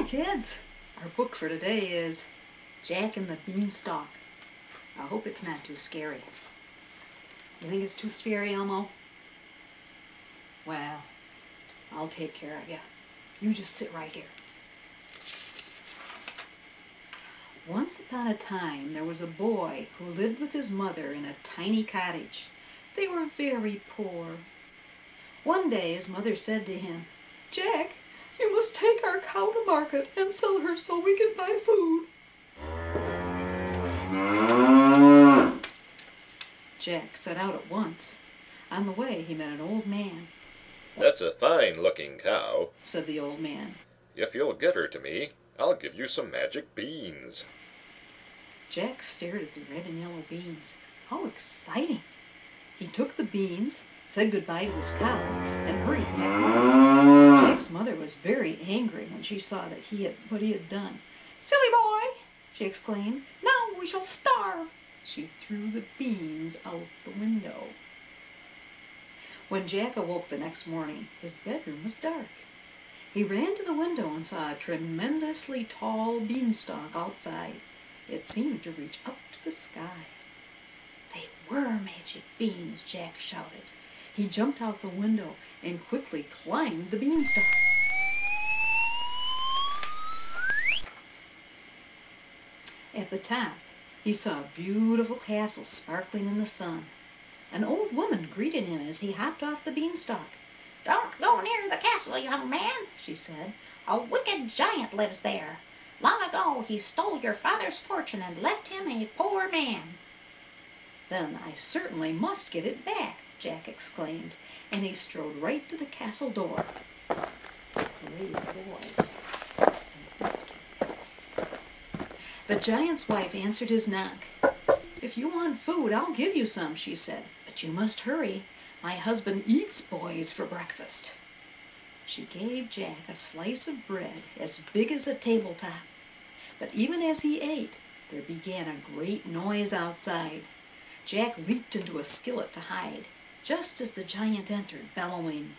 kids. Our book for today is Jack and the Beanstalk. I hope it's not too scary. You think it's too scary, Elmo? Well, I'll take care of you. You just sit right here. Once upon a time, there was a boy who lived with his mother in a tiny cottage. They were very poor. One day, his mother said to him, "Jack, you must take our cow to market and sell her so we can buy food." Jack set out at once. On the way, he met an old man. "That's a fine-looking cow," said the old man. "If you'll give her to me, I'll give you some magic beans." Jack stared at the red and yellow beans. How exciting! He took the beans, said goodbye to his cow, and hurried back home. Jack's mother was very angry when she saw what he had done. "Silly boy!" she exclaimed. "Now we shall starve!" She threw the beans out the window. When Jack awoke the next morning, his bedroom was dark. He ran to the window and saw a tremendously tall beanstalk outside. It seemed to reach up to the sky. They were magic beans, Jack shouted. He jumped out the window and quickly climbed the beanstalk. At the top, he saw a beautiful castle sparkling in the sun. An old woman greeted him as he hopped off the beanstalk. "Don't go near the castle, young man," she said. "A wicked giant lives there. Long ago he stole your father's fortune and left him a poor man." "Then I certainly must get it back," Jack exclaimed, and he strode right to the castle door. Brave boy. The giant's wife answered his knock. "If you want food, I'll give you some," she said, "but you must hurry. My husband eats boys for breakfast." She gave Jack a slice of bread as big as a tabletop. But even as he ate, there began a great noise outside. Jack leaped into a skillet to hide, just as the giant entered, bellowing,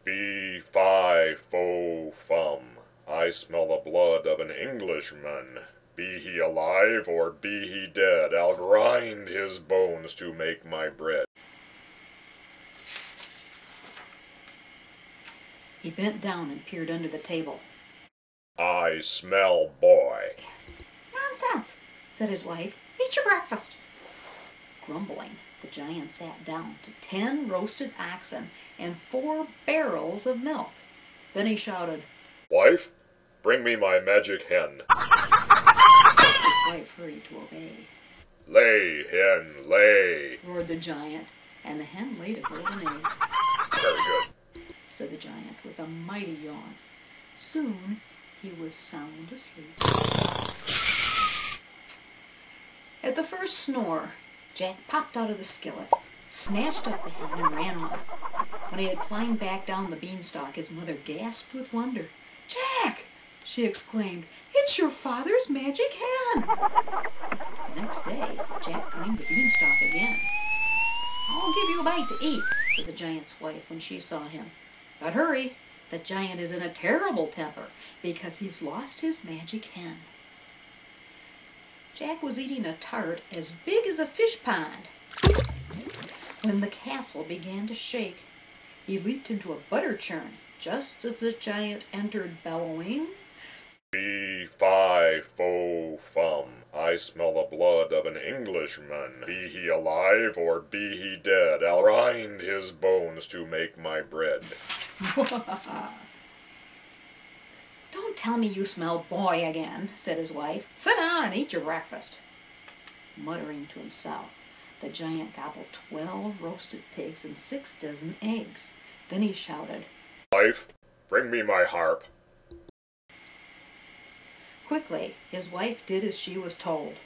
"Fee-fi-fo-fum. I smell the blood of an Englishman. Be he alive or be he dead, I'll grind his bones to make my bread." He bent down and peered under the table. "I smell boy." "Nonsense," said his wife. "Eat your breakfast." Grumbling, the giant sat down to 10 roasted oxen and 4 barrels of milk. Then he shouted, "Wife, bring me my magic hen." His wife hurried to obey. "Lay, hen, lay," roared the giant, and the hen laid a golden egg. "Very good," said the giant with a mighty yawn. Soon he was sound asleep. At the first snore, Jack popped out of the skillet, snatched up the hen, and ran off. When he had climbed back down the beanstalk, his mother gasped with wonder. "Jack!" she exclaimed, "it's your father's magic hen!" The next day, Jack climbed the beanstalk again. "I'll give you a bite to eat," said the giant's wife when she saw him. "But hurry, the giant is in a terrible temper because he's lost his magic hen." Jack was eating a tart as big as a fish pond when the castle began to shake. He leaped into a butter churn just as the giant entered, bellowing, "Fee-fi-fo-fum. I smell the blood of an Englishman. Be he alive or be he dead, I'll grind his bones to make my bread." "Don't tell me you smell boy again," said his wife. "Sit down and eat your breakfast." Muttering to himself, the giant gobbled 12 roasted pigs and 6 dozen eggs. Then he shouted, "Wife, bring me my harp." Quickly, his wife did as she was told.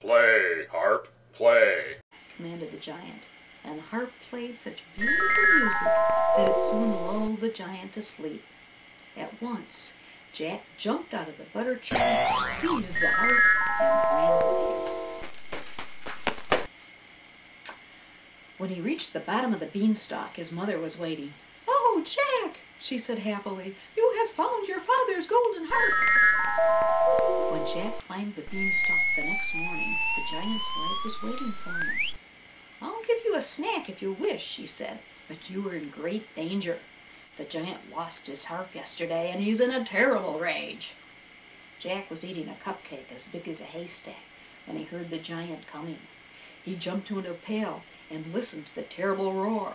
"Play, harp, play," commanded the giant, and the harp played such beautiful music that it soon lulled the giant to sleep. At once, Jack jumped out of the butter churn, seized the harp, and ran away. When he reached the bottom of the beanstalk, his mother was waiting. "Oh, Jack," she said happily, "you have found your father's golden heart. When Jack climbed the beanstalk the next morning, the giant's wife was waiting for him. I'll give you a snack if you wish, she said, but you are in great danger. The giant lost his harp yesterday, and he's in a terrible rage. Jack was eating a cupcake as big as a haystack when he heard the giant coming. He jumped into a pail and listened to the terrible roar.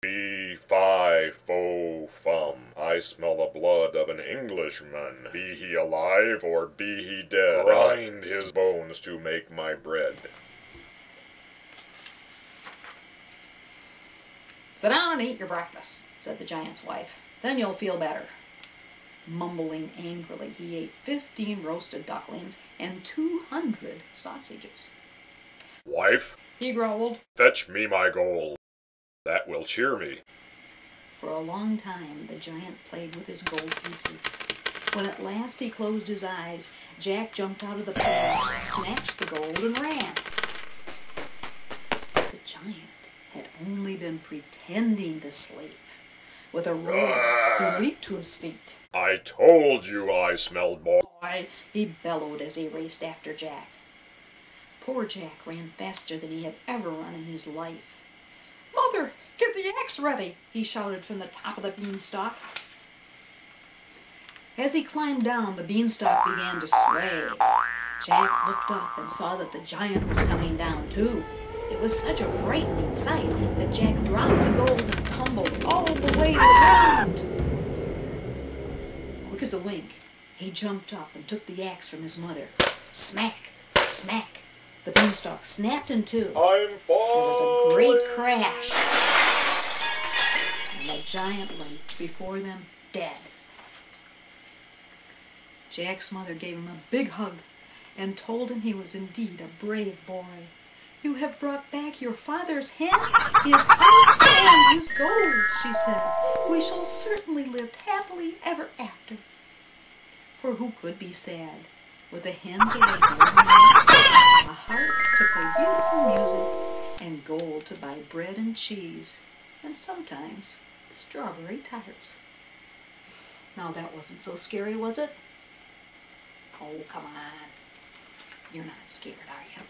Fee, fi, fo, fum. I smell the blood of an Englishman. Be he alive or be he dead, grind his bones to make my bread. Sit down and eat your breakfast, said the giant's wife. Then you'll feel better. Mumbling angrily, he ate 15 roasted ducklings and 200 sausages. Wife, He growled. fetch me my gold. That will cheer me. For a long time, the giant played with his gold pieces. When at last he closed his eyes, Jack jumped out of the pail, snatched the gold, and ran. The giant had only been pretending to sleep. With a roar, he leaped to his feet. I told you I smelled more. Boy, he bellowed as he raced after Jack. Poor Jack ran faster than he had ever run in his life. Mother, get the axe ready, he shouted from the top of the beanstalk. As he climbed down, the beanstalk began to sway. Jack looked up and saw that the giant was coming down too. It was such a frightening sight that Jack dropped the gold and tumbled all the way to the ground. Quick as a wink, he jumped up and took the axe from his mother. Smack, smack. The beanstalk snapped in two. I'm falling. There was a great crash. And the giant lay before them dead. Jack's mother gave him a big hug and told him he was indeed a brave boy. You have brought back your father's hen, his heart, and his gold, she said. We shall certainly live happily ever after. For who could be sad with a hen to lay golden eggs, a harp to play beautiful music, and gold to buy bread and cheese, and sometimes strawberry tarts? Now that wasn't so scary, was it? Oh, come on. You're not scared, are you?